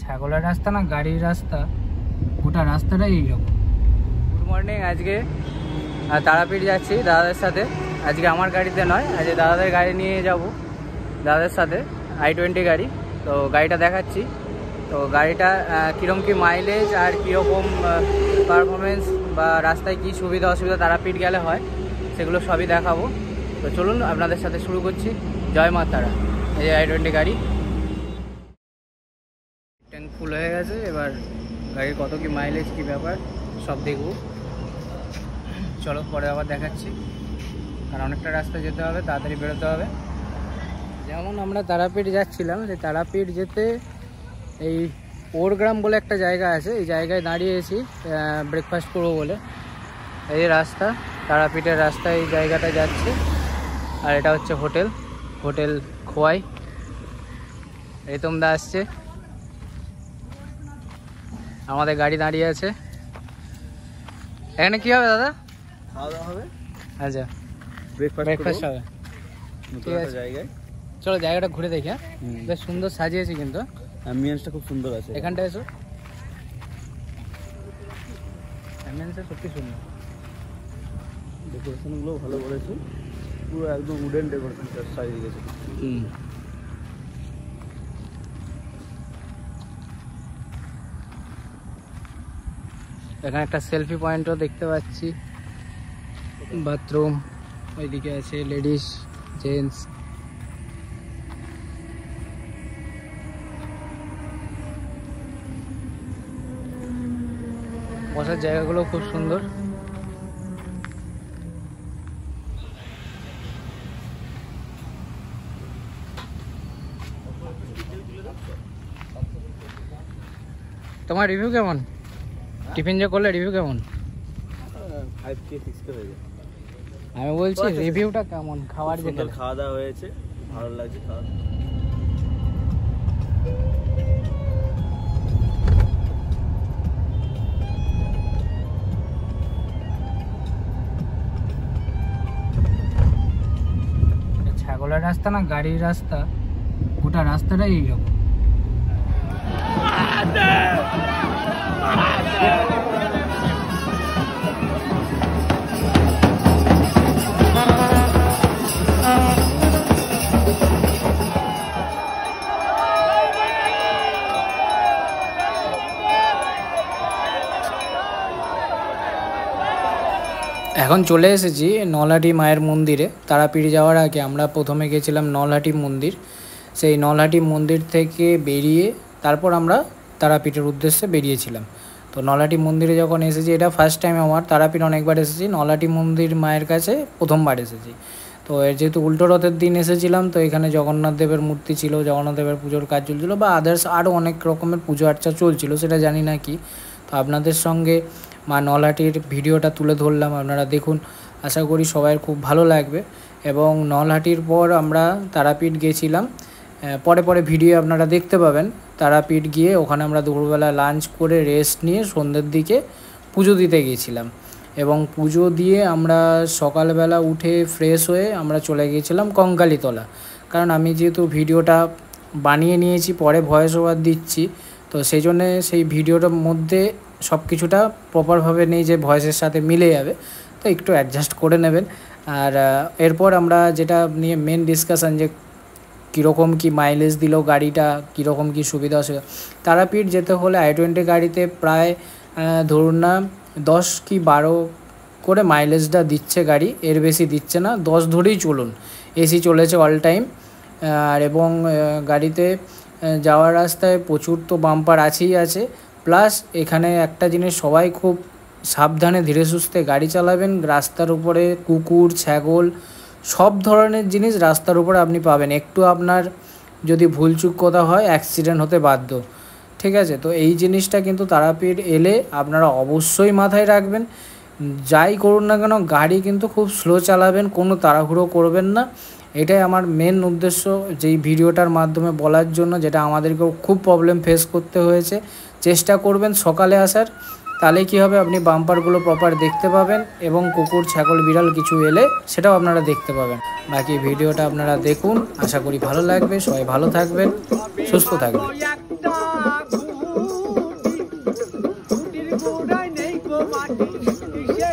ছাগলের রাস্তা না গাড়ির রাস্তা, গোটা রাস্তাটাই এইরকম। Good morning. আজকে তারাপীঠ যাচ্ছি দাদাদের সাথে। আজকে আমার গাড়িতে নয়, আজকে দাদাদের গাড়ি নিয়ে যাব দাদাদের সাথে, i20 গাড়ি। তো গাড়িটা দেখাচ্ছি। তো গাড়িটা কীরকম কী মাইলেজ আর কীরকম পারফরমেন্স বা রাস্তায় কী সুবিধা অসুবিধা তারাপীঠ গেলে হয় সেগুলো সবই দেখাবো। তো চলুন আপনাদের সাথে শুরু করছি। জয় মা তারা। এই যে i20 গাড়ি, ট্যাঙ্ক ফুল হয়ে গেছে। এবার গাড়ির কত কি মাইলেজ কি ব্যাপার সব দেখব। চলো পরে আবার দেখাচ্ছি, কারণ অনেকটা রাস্তা যেতে হবে, তাড়াতাড়ি বেরোতে হবে। যেমন আমরা তারাপীঠ যাচ্ছিলাম, যে তারাপীঠ যেতে এই ওরগ্রাম বলে একটা জায়গা আছে, এই জায়গায় দাঁড়িয়েছি ব্রেকফাস্ট করবো বলে। এই রাস্তা তারাপীঠের রাস্তা, এই জায়গাটা যাচ্ছে। আর এটা হচ্ছে হোটেল খোয়াই। এই তোমরা আসছে, আমাদের গাড়ি দাঁড়িয়ে আছে। এখানে কি হবে দাদা? খাওয়া দাওয়া হবে। আচ্ছা, ব্রেকফাস্ট হবে। ঠিক আছে, জায়গায় চলো জায়গাটা ঘুরে দেখি। বেশ সুন্দর সাজিয়েছি, কিন্তু অ্যাম্বিয়েন্সটা খুব সুন্দর আছে। এখানটা এসো, অ্যাম্বিয়েন্সটা সত্যি সুন্দর। ডেকোরেশনগুলো ভালো করেছে, পুরো একদম উডেন ডেকোরেশন সাজিয়ে গেছে। এখানে একটা সেলফি পয়েন্টও দেখতে পাচ্ছি, বাথরুম ওইদিকে আছে, লেডিস জেন্টস। বসার জায়গাগুলো খুব সুন্দর। তোমার রিভিউ কেমন? টিফিন যে করলে রিভিউ কেমন? 5K 6K হয়ে যায়। আমি বলছি রিভিউটা কেমন? খাবার যে খাওয়া দাওয়া হয়েছে, ভালো লাগছে খাওয়া। ছাগলের রাস্তা না গাড়ির রাস্তা, গোটা রাস্তাটাই এইরকম। এখন চলে এসেছি নলহাটি মায়ের মন্দিরে। তারাপীঠ যাওয়ার আগে আমরা প্রথমে গেছিলাম নলহাটি মন্দির। সেই নলহাটি মন্দির থেকে বেরিয়ে তারপর আমরা তারাপীঠের উদ্দেশ্যে বেরিয়েছিলাম। তো নলহাটি মন্দিরে যখন এসেছি, এটা ফার্স্ট টাইম আমার। তারাপীঠ অনেকবার এসেছি, নলহাটি মন্দির মায়ের কাছে প্রথমবার এসেছি। তো এর যেহেতু উল্টো রথের দিন এসেছিলাম, তো এখানে জগন্নাথ দেবের মূর্তি ছিল, জগন্নাথ দেবের পুজোর কাজ চলছিলো, বা আদার্স আরও অনেক রকমের পুজো আর্চা চলছিল, সেটা জানি না কি। তো আপনাদের সঙ্গে মা নলহাটির ভিডিওটা তুলে ধরলাম, আপনারা দেখুন। আশা করি সবাই খুব ভালো লাগবে। এবং নলহাটির পর আমরা তারাপীঠ গেছিলাম, পরে ভিডিও আপনারা দেখতে পাবেন। তারাপীঠ গিয়ে ওখানে আমরা দুপুরবেলা লাঞ্চ করে রেস্ট নিয়ে সন্ধ্যের দিকে পুজো দিতে গিয়েছিলাম। এবং পুজো দিয়ে আমরা সকালবেলা উঠে ফ্রেশ হয়ে আমরা চলে গিয়েছিলাম কঙ্কালীতলা। কারণ আমি যেহেতু ভিডিওটা বানিয়ে নিয়েছি, পরে ভয়েস ওভার দিচ্ছি, তো সেই জন্যে সেই ভিডিওটার মধ্যে সব কিছুটা প্রপারভাবে নেই যে ভয়েসের সাথে মিলে যাবে, তো একটু অ্যাডজাস্ট করে নেবেন। আর এরপর আমরা যেটা নিয়ে মেন ডিসকাশান, যে কীরকম কি মাইলেজ দিল গাড়িটা, কীরকম কি সুবিধা অসুবিধা। তারাপীঠ যেতে হলে i20 গাড়িতে প্রায় ধরুন না 10 কি 12 করে মাইলেজটা দিচ্ছে গাড়ি, এর বেশি দিচ্ছে না। 10 ধরেই চলুন। এসি চলেছে অল টাইম। আর এবং গাড়িতে যাওয়ার রাস্তায় প্রচুর তো বাম্পার আছেই আছে, প্লাস এখানে একটা জিনিস সবাই খুব সাবধানে ধীরে সুস্থে গাড়ি চালাবেন। রাস্তার উপরে কুকুর, ছাগল, সব ধরনের জিনিস রাস্তার উপরে আপনি পাবেন। একটু আপনার যদি ভুলচুক কথা হয়, অ্যাক্সিডেন্ট হতে বাধ্য। ঠিক আছে, তো এই জিনিসটা কিন্তু তারাপীঠ এলে আপনারা অবশ্যই মাথায় রাখবেন। যাই করুন না কেন, গাড়ি কিন্তু খুব স্লো চালাবেন, কোনো তাড়াহুড়ো করবেন না। এটাই আমার মেন উদ্দেশ্য যেই ভিডিওটার মাধ্যমে বলার জন্য, যেটা আমাদেরকেও খুব প্রবলেম ফেস করতে হয়েছে। চেষ্টা করবেন সকালে আসার, তাহলে কি হবে, আপনি বাম্পারগুলো প্রপার দেখতে পাবেন এবং কুকুর, ছাগল, বিড়াল কিছু এলে সেটাও আপনারা দেখতে পাবেন। বাকি ভিডিওটা আপনারা দেখুন, আশা করি ভালো লাগবে। সবাই ভালো থাকবেন, সুস্থ থাকবেন। গুড়াই নেই গো মাটি কিসের